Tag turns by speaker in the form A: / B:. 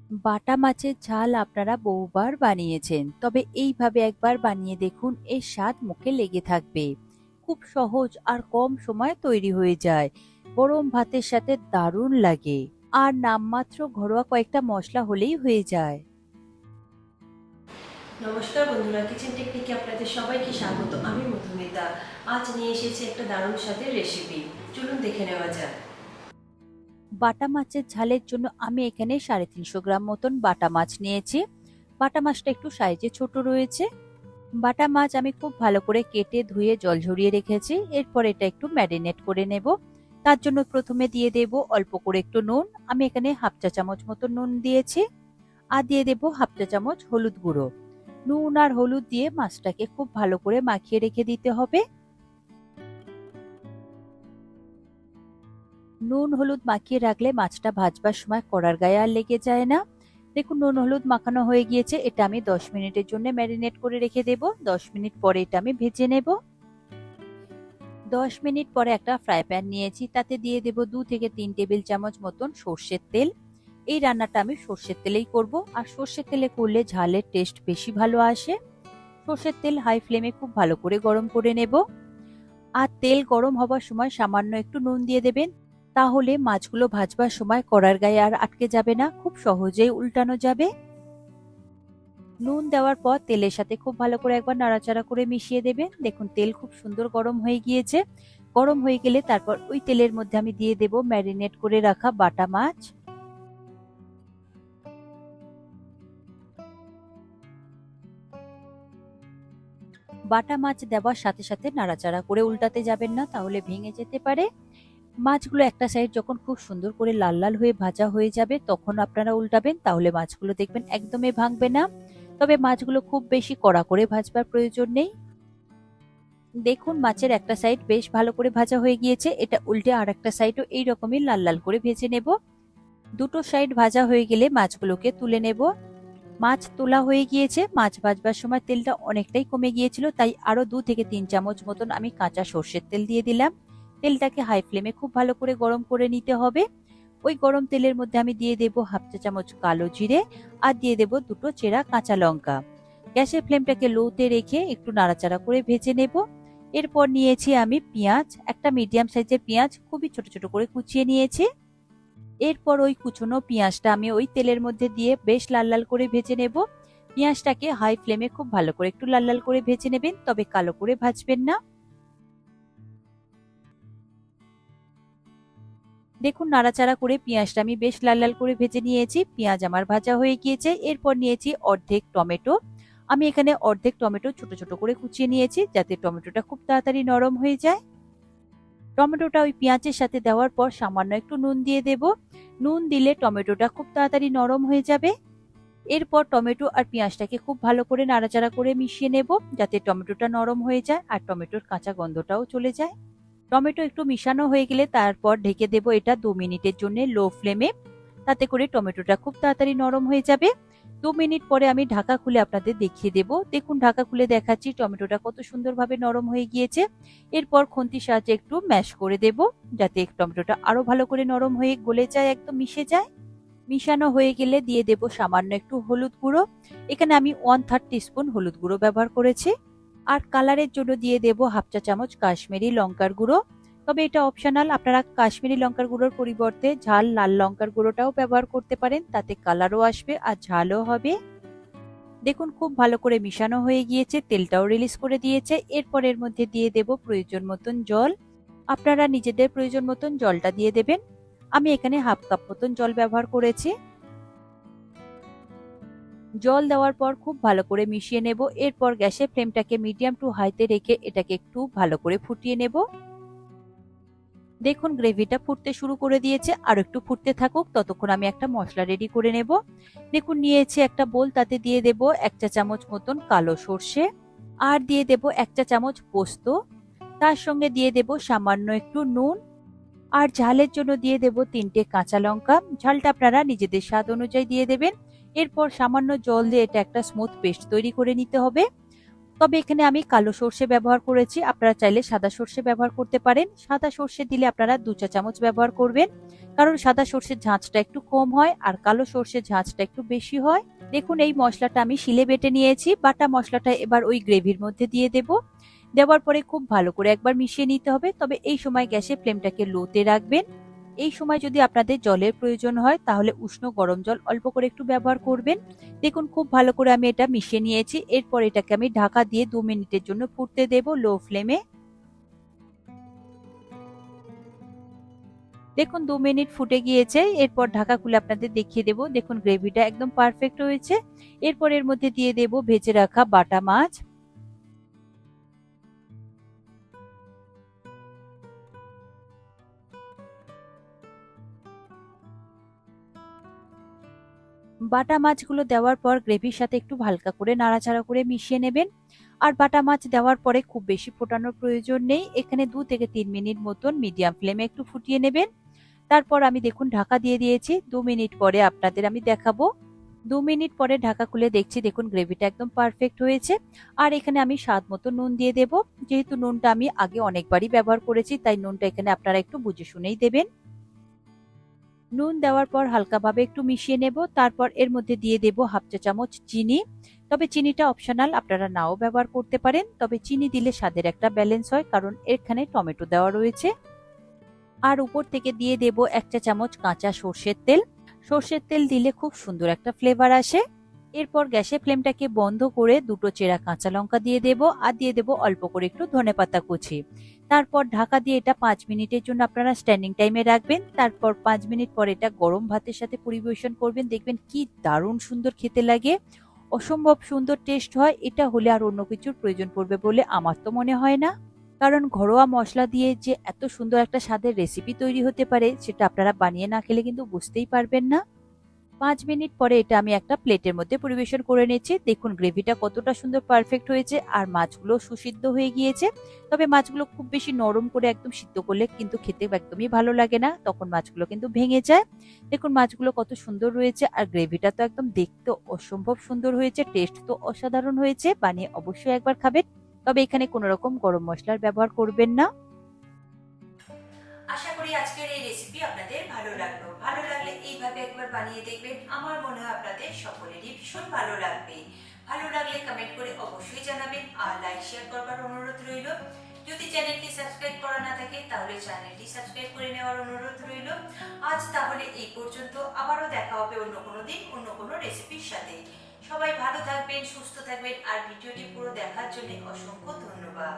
A: বাটা মাছের ঝাল আপনারা বহুবার বানিয়েছেন, তবে এইভাবে একবার বানিয়ে দেখুন, এর স্বাদ মুখে লেগে থাকবে। খুব সহজ আর কম সময়ে তৈরি হয়ে যায়। গরম ভাতের সাথে দারুণ লাগে। আর নামমাত্র ঘরোয়া কয়েকটা মশলা হলেই হয়ে যায়।
B: নমস্কার বন্ধুরা, কিচেন টেকনিকে আপনাদের সবাইকে স্বাগত। আমি মধুমিতা। আজ নিয়ে এসেছি একটা দারুণ স্বাদের রেসিপি। চলুন দেখে নেওয়া যাক।
A: বাটা মাছের ঝালের জন্য আমি এখানে 350 গ্রাম মতন বাটা মাছ নিয়েছি। বাটা মাছটা একটু সাইজে ছোট রয়েছে। বাটা মাছ আমি খুব ভালো করে কেটে ধুয়ে জল ঝরিয়ে রেখেছি। এরপর এটা একটু ম্যারিনেট করে নেব। তার জন্য প্রথমে দিয়ে দেব অল্প করে একটু নুন। আমি এখানে হাফ চা চামচ মতো নুন দিয়েছি। আর দিয়ে দেব হাফ চা চামচ হলুদ গুঁড়ো। নুন আর হলুদ দিয়ে মাছটাকে খুব ভালো করে মাখিয়ে রেখে দিতে হবে। নুন হলুদ মাখিয়ে রাখলে মাছটা ভাজবার সময় কড়ার গায়ে আর লেগে যায় না। দেখুন নুন হলুদ মাখানো হয়ে গিয়েছে। এটা আমি 10 মিনিটের জন্য ম্যারিনেট করে রেখে দেব। 10 মিনিট পরে এটা আমি ভেজে নেব। 10 মিনিট পরে একটা ফ্রাই প্যান নিয়েছি, তাতে দিয়ে দেব 2 থেকে 3 টেবিল চামচ মতন সর্ষের তেল। এই রান্নাটা আমি সর্ষের তেলেই করব, আর সর্ষের তেলে করলে ঝালের টেস্ট বেশি ভালো আসে। সর্ষের তেল হাই ফ্লেমে খুব ভালো করে গরম করে নেব। আর তেল গরম হবার সময় সামান্য একটু নুন দিয়ে দেবেন, তাহলে মাছগুলো ভাজবার সময় কড়ার গায়ে আর আটকে যাবে না, খুব সহজেই উল্টানো যাবে। নুন দেওয়ার পর তেলের সাথে খুব ভালো করে একবার নাড়াচাড়া করে মিশিয়ে দেবেন। দেখুন তেল খুব সুন্দর গরম হয়ে গিয়েছে। গরম হয়ে গেলে তারপর ওই তেলের মধ্যে আমি দিয়ে দেব ম্যারিনেট করে রাখা বাটা মাছ। বাটা মাছ দেওয়ার সাথে সাথে নাড়াচাড়া করে উল্টাতে যাবেন না, তাহলে ভেঙে যেতে পারে। মাছগুলো একটা সাইড যখন খুব সুন্দর করে লাল লাল হয়ে ভাজা হয়ে যাবে, তখন আপনারা উল্টাবেন, তাহলে মাছগুলো দেখবেন একদমই ভাঙবে না। তবে মাছগুলো খুব বেশি কড়া করে ভাজবার প্রয়োজন নেই। দেখুন মাছের একটা সাইড বেশ ভালো করে ভাজা হয়ে গিয়েছে। এটা উল্টে আর একটা সাইডও এইরকমই লাল লাল করে ভেজে নেব। দুটো সাইড ভাজা হয়ে গেলে মাছগুলোকে তুলে নেব। মাছ তোলা হয়ে গিয়েছে। মাছ ভাজবার সময় তেলটা অনেকটাই কমে গিয়েছিল, তাই আরো 2 থেকে 3 চামচ মতন আমি কাঁচা সর্ষের তেল দিয়ে দিলাম। তেলটাকে হাই ফ্লেমে খুব ভালো করে গরম করে নিতে হবে। ওই গরম তেলের মধ্যে আমি দিয়ে দেব হাফ চা চামচ কালো জিরে, আর দিয়ে দেব দুটো চেরা কাঁচা লঙ্কা। গ্যাসের ফ্লেমটাকে লোতে রেখে একটু নাড়াচাড়া করে ভেজে নেব। এরপর নিয়েছি আমি পেঁয়াজ, একটা মিডিয়াম সাইজের পেঁয়াজ খুবই ছোট ছোট করে কুচিয়ে নিয়েছি। এরপর ওই কুচনো পেঁয়াজটা আমি ওই তেলের মধ্যে দিয়ে বেশ লাল লাল করে ভেজে নেব। পেঁয়াজটাকে হাই ফ্লেমে খুব ভালো করে একটু লাল লাল করে ভেজে নেবেন, তবে কালো করে ভাজবেন না। দেখুন নাড়াচাড়া করে পেঁয়াজটা আমি বেশ লাল লাল করে ভেজে নিয়েছি। পেঁয়াজ আমার ভাজা হয়ে গিয়েছে। এরপর নিয়েছি অর্ধেক টমেটো। আমি এখানে অর্ধেক টমেটো ছোট ছোট করে কুচিয়ে নিয়েছি, যাতে টমেটোটা খুব তাড়াতাড়ি নরম হয়ে যায়। টমেটোটা ওই পেঁয়াজের সাথে দেওয়ার পর সামান্য একটু নুন দিয়ে দেব। নুন দিলে টমেটোটা খুব তাড়াতাড়ি নরম হয়ে যাবে। এরপর টমেটো আর পেঁয়াজটাকে খুব ভালো করে নাড়াচাড়া করে মিশিয়ে নেব, যাতে টমেটোটা নরম হয়ে যায় আর টমেটোর কাঁচা গন্ধটাও চলে যায়। টমেটো একটু মিশানো হয়ে গেলে তারপর ঢেকে দেব এটা 2 মিনিটের জন্য লো ফ্লেমে। তাতে করে টমেটোটা খুব তাড়াতাড়ি নরম হয়ে যাবে। 2 মিনিট পরে আমি ঢাকা খুলে আপনাদের দেখিয়ে দেব। দেখুন ঢাকা খুলে দেখাচ্ছি টমেটোটা কত সুন্দরভাবে নরম হয়ে গিয়েছে। এরপর খুন্তির সাহায্যে একটু ম্যাশ করে দেব, যাতে টমেটোটা আরো ভালো করে নরম হয়ে গলে যায়, একদম মিশে যায়। মিশানো হয়ে গেলে দিয়ে দেব সামান্য একটু হলুদ গুঁড়ো। এখানে আমি 1/3 টিস্পুন হলুদ গুঁড়ো ব্যবহার করেছি। আর কালারের জন্য দিয়ে দেব হাফ চা চামচ কাশ্মীরি লঙ্কার গুঁড়ো। তবে এটা অপশনাল, আপনারা কাশ্মীরি লঙ্কার গুঁড়োর পরিবর্তে ঝাল লাল লঙ্কার গুঁড়োটাও ব্যবহার করতে পারেন, তাতে কালারও আসবে আর ঝালও হবে। দেখুন খুব ভালো করে মিশানো হয়ে গিয়েছে, তেলটাও রিলিজ করে দিয়েছে। এরপর এর মধ্যে দিয়ে দেব প্রয়োজন মতন জল। আপনারা নিজেদের প্রয়োজন মতন জলটা দিয়ে দেবেন। আমি এখানে হাফ কাপ মতন জল ব্যবহার করেছি। জল দেওয়ার পর খুব ভালো করে মিশিয়ে নেব। এরপর গ্যাসের ফ্লেমটাকে মিডিয়াম টু হাইতে রেখে এটাকে একটু ভালো করে ফুটিয়ে নেব। দেখুন গ্রেভিটা ফুটতে শুরু করে দিয়েছে, আর একটু ফুটতে থাকুক, ততক্ষণ আমি একটা মশলা রেডি করে নেব। দেখুন নিয়েছি একটা বোল, তাতে দিয়ে দেব 1 চা চামচ মতন কালো সর্ষে, আর দিয়ে দেব 1 চা চামচ পোস্ত। তার সঙ্গে দিয়ে দেব সামান্য একটু নুন, আর ঝালের জন্য দিয়ে দেব 3টে কাঁচা লঙ্কা। ঝালটা আপনারা নিজেদের স্বাদ অনুযায়ী দিয়ে দেবেন। এরপর সামান্য জল দিয়ে এটা একটা স্মুথ পেস্ট তৈরি করে নিতে হবে। তবে এখানে আমি কালো সর্ষে ব্যবহার করেছি, আপনারা চাইলে সাদা সর্ষে ব্যবহার করতে পারেন। সাদা সর্ষে দিলে আপনারা 2 চা চামচ ব্যবহার করবেন, কারণ সাদা সর্ষের ঝাঁঝটা একটু কম হয় আর কালো সর্ষের ঝাঁঝটা একটু বেশি হয়। দেখুন এই মশলাটা আমি শিলে বেটে নিয়েছি। বাটা মশলাটা এবার ওই গ্রেভির মধ্যে দিয়ে দেব। দেওয়ার পরে খুব ভালো করে একবার মিশিয়ে নিতে হবে। তবে এই সময় গ্যাসের ফ্লেমটাকে লোতে রাখবেন। এই সময় যদি আপনাদের জলের প্রয়োজন হয় তাহলে উষ্ণ গরম জল অল্প করে একটু ব্যবহার করবেন। দেখুন খুব ভালো করে আমি এটা মিশিয়ে নিয়েছি। এরপর এটাকে আমি ঢাকা দিয়ে 2 মিনিটের জন্য ফুটতে দেব লো ফ্লেমে। দেখুন 2 মিনিট ফুটে গিয়েছে। এরপর ঢাকা খুলে আপনাদের দেখিয়ে দেব। দেখুন গ্রেভিটা একদম পারফেক্ট হয়েছে। এরপর এর মধ্যে দিয়ে দেব ভেজে রাখা বাটা মাছ। বাটা মাছগুলো দেওয়ার পর গ্রেভির সাথে একটু হালকা করে নাড়াচাড়া করে মিশিয়ে নেবেন। আর বাটা মাছ দেওয়ার পরে খুব বেশি ফোটানোর প্রয়োজন নেই। এখানে 2 থেকে 3 মিনিট মতন মিডিয়াম ফ্লেমে একটু ফুটিয়ে নেবেন। তারপর আমি দেখুন ঢাকা দিয়ে দিয়েছি। 2 মিনিট পরে আপনাদের আমি দেখাবো। 2 মিনিট পরে ঢাকা খুলে দেখছি, দেখুন গ্রেভিটা একদম পারফেক্ট হয়েছে। আর এখানে আমি স্বাদ মতো নুন দিয়ে দেব। যেহেতু নুনটা আমি আগে অনেকবারই ব্যবহার করেছি, তাই নুনটা এখানে আপনারা একটু বুঝে শুনেই দেবেন। নুন দেওয়ার পর হালকাভাবে একটু মিশিয়ে নেব। তারপর এর মধ্যে দিয়ে দেব হাফ চা চামচ চিনি। তবে চিনিটা অপশনাল, আপনারা নাও ব্যবহার করতে পারেন। তবে চিনি দিলে স্বাদের একটা ব্যালেন্স হয়, কারণ এখানে টমেটো দেওয়া রয়েছে। আর উপর থেকে দিয়ে দেব 1 চা চামচ কাঁচা সর্ষের তেল। সর্ষের তেল দিলে খুব সুন্দর একটা ফ্লেভার আসে। এরপর গ্যাসের ফ্লেমটাকে বন্ধ করে 2টো চেরা কাঁচা লঙ্কা দিয়ে দেব আর দিয়ে দেব অল্প করে একটু ধনেপাতা কুচি। তারপর ঢাকা দিয়ে এটা 5 মিনিটের জন্য আপনারা স্ট্যান্ডিং টাইমে রাখবেন। তারপর 5 মিনিট পর এটা গরম ভাতের সাথে পরিবেশন করবেন। দেখবেন কি দারুণ সুন্দর খেতে লাগে, অসম্ভব সুন্দর টেস্ট হয়। এটা হলে আর অন্য কিছুর প্রয়োজন পড়বে বলে আমার তো মনে হয় না, কারণ ঘরোয়া মশলা দিয়ে যে এত সুন্দর একটা স্বাদের রেসিপি তৈরি হতে পারে সেটা আপনারা বানিয়ে না খেলে কিন্তু বুঝতেই পারবেন না। 5 মিনিট পরে এটা আমি একটা প্লেটের মধ্যে পরিবেশন করে নিয়েছি। দেখুন গ্রেভিটা কতটা সুন্দর পারফেক্ট হয়েছে আর মাছগুলো সুসিদ্ধ হয়ে গিয়েছে। তবে মাছগুলো খুব বেশি নরম করে একদম সিদ্ধ করলে কিন্তু খেতে একদমই ভালো লাগে না, তখন মাছগুলো কিন্তু ভেঙে যায়। দেখুন মাছগুলো কত সুন্দর রয়েছে আর গ্রেভিটা তো একদম দেখতে অসম্ভব সুন্দর হয়েছে, টেস্ট তো অসাধারণ হয়েছে। বানিয়ে অবশ্যই একবার খাবেন। তবে এখানে কোনো রকম গরম মশলার ব্যবহার করবেন না।
B: আশা করি আজকের এই রেসিপি আপনাদের ভালো লাগলো। ভালো লাগলে এইভাবে একবার বানিয়ে দেখবেন। আমার মনে হয় আপনাদের সকলেরই ভীষণ ভালো লাগবে। ভালো লাগলে কমেন্ট করে অবশ্যই জানাবেন আর লাইক শেয়ার করবার অনুরোধ রইল। যদি চ্যানেলটি সাবস্ক্রাইব করা না থাকে তাহলে চ্যানেলটি সাবস্ক্রাইব করে নেওয়ার অনুরোধ রইল। আজ তাহলে এই পর্যন্ত। আবারও দেখা হবে অন্য কোনো দিন অন্য কোনো রেসিপির সাথে। সবাই ভালো থাকবেন, সুস্থ থাকবেন আর ভিডিওটি পুরো দেখার জন্য অসংখ্য ধন্যবাদ।